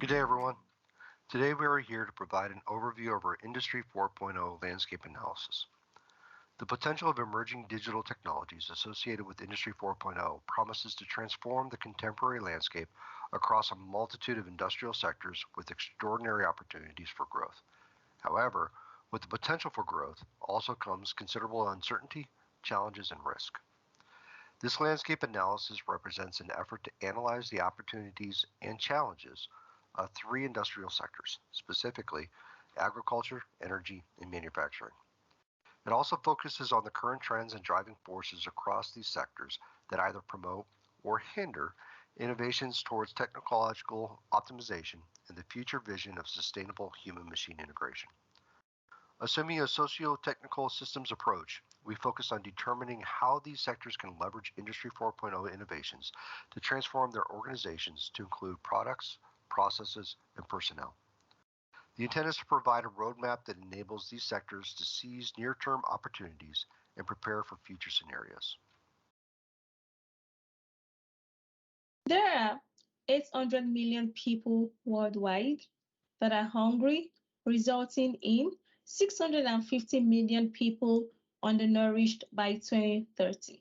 Good day, everyone. Today we are here to provide an overview of our Industry 4.0 landscape analysis. The potential of emerging digital technologies associated with Industry 4.0 promises to transform the contemporary landscape across a multitude of industrial sectors with extraordinary opportunities for growth. However, with the potential for growth also comes considerable uncertainty, challenges, and risk. This landscape analysis represents an effort to analyze the opportunities and challenges of three industrial sectors, specifically agriculture, energy, and manufacturing. It also focuses on the current trends and driving forces across these sectors that either promote or hinder innovations towards technological optimization and the future vision of sustainable human-machine integration. Assuming a socio-technical systems approach, we focus on determining how these sectors can leverage Industry 4.0 innovations to transform their organizations to include products, processes, and personnel. The intent is to provide a roadmap that enables these sectors to seize near-term opportunities and prepare for future scenarios. There are 800 million people worldwide that are hungry, resulting in 650 million people undernourished by 2030.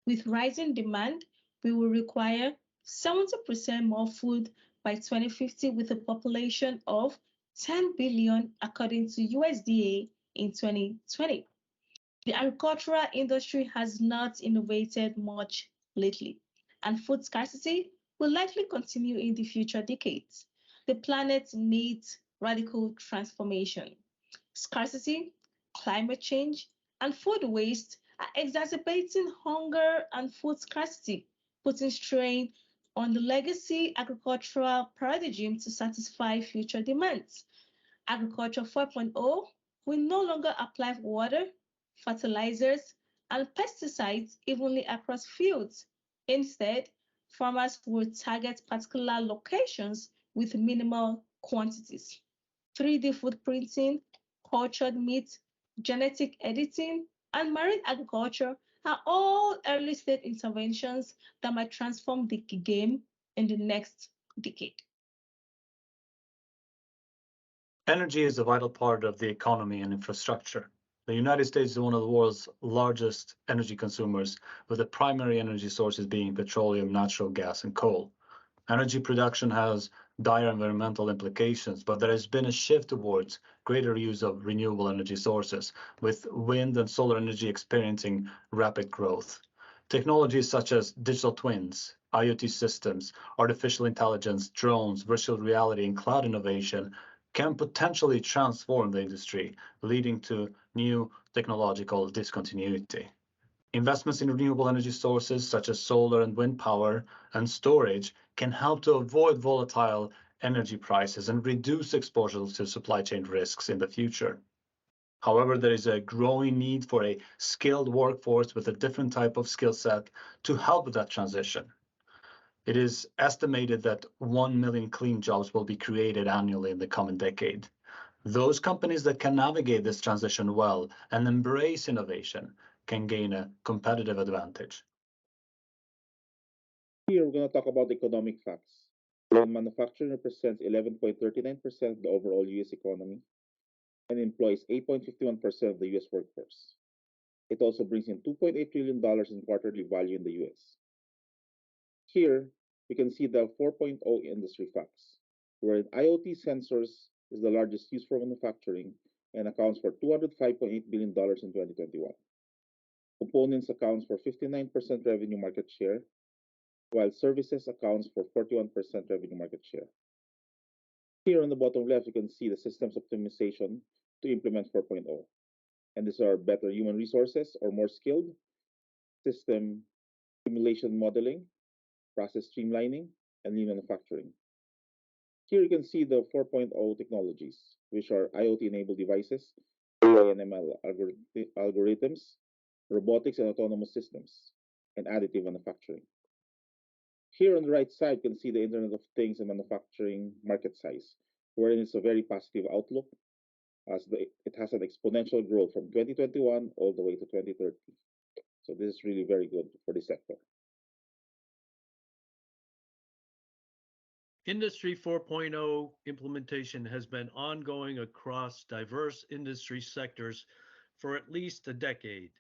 With rising demand, we will require 70% more food by 2050 with a population of 10 billion according to USDA in 2020. The agricultural industry has not innovated much lately, and food scarcity will likely continue in the future decades. The planet needs radical transformation. Scarcity, climate change, and food waste are exacerbating hunger and food scarcity, putting strain on the legacy agricultural paradigm to satisfy future demands. Agriculture 4.0 will no longer apply water, fertilizers, and pesticides evenly across fields. Instead, farmers will target particular locations with minimal quantities. 3D food printing, cultured meat, genetic editing, and marine agriculture are all early stage interventions that might transform the game in the next decade. Energy is a vital part of the economy and infrastructure. The United States is one of the world's largest energy consumers, with the primary energy sources being petroleum, natural gas, and coal. Energy production has dire environmental implications, but there has been a shift towards greater use of renewable energy sources, with wind and solar energy experiencing rapid growth. Technologies such as digital twins, IoT systems, artificial intelligence, drones, virtual reality, and cloud innovation can potentially transform the industry, leading to new technological discontinuity. Investments in renewable energy sources such as solar and wind power and storage can help to avoid volatile energy prices and reduce exposure to supply chain risks in the future. However, there is a growing need for a skilled workforce with a different type of skill set to help with that transition. It is estimated that 1 million clean jobs will be created annually in the coming decade. Those companies that can navigate this transition well and embrace innovation can gain a competitive advantage. Here we're going to talk about economic facts. When manufacturing represents 11.39% of the overall US economy and employs 8.51% of the US workforce. It also brings in $2.8 trillion in quarterly value in the US. Here, we can see the 4.0 industry facts, where IoT sensors is the largest use for manufacturing and accounts for $205.8 billion in 2021. Components accounts for 59% revenue market share, while services accounts for 41% revenue market share. Here on the bottom left, you can see the systems optimization to implement 4.0. And these are better human resources or more skilled, system simulation modeling, process streamlining, and lean manufacturing. Here you can see the 4.0 technologies, which are IoT-enabled devices, AI and ML algorithms, robotics and autonomous systems, and additive manufacturing. Here on the right side, you can see the Internet of Things and manufacturing market size, wherein it's a very positive outlook as it has an exponential growth from 2021 all the way to 2030. So this is really very good for the sector. Industry 4.0 implementation has been ongoing across diverse industry sectors for at least a decade.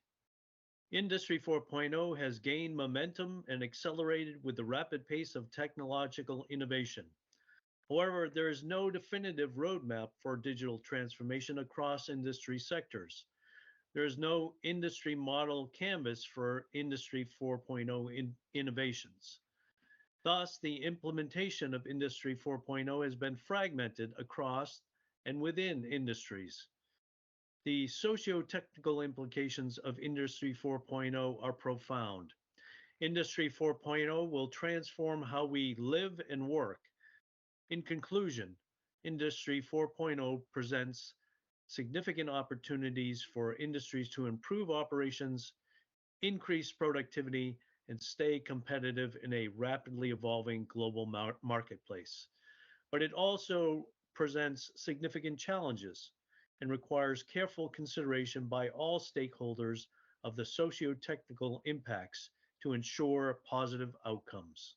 Industry 4.0 has gained momentum and accelerated with the rapid pace of technological innovation. However, there is no definitive roadmap for digital transformation across industry sectors. There is no industry model canvas for Industry 4.0 innovations. Thus, the implementation of Industry 4.0 has been fragmented across and within industries. The socio-technical implications of Industry 4.0 are profound. Industry 4.0 will transform how we live and work. In conclusion, Industry 4.0 presents significant opportunities for industries to improve operations, increase productivity, and stay competitive in a rapidly evolving global marketplace. But it also presents significant challenges and requires careful consideration by all stakeholders of the socio-technical impacts to ensure positive outcomes.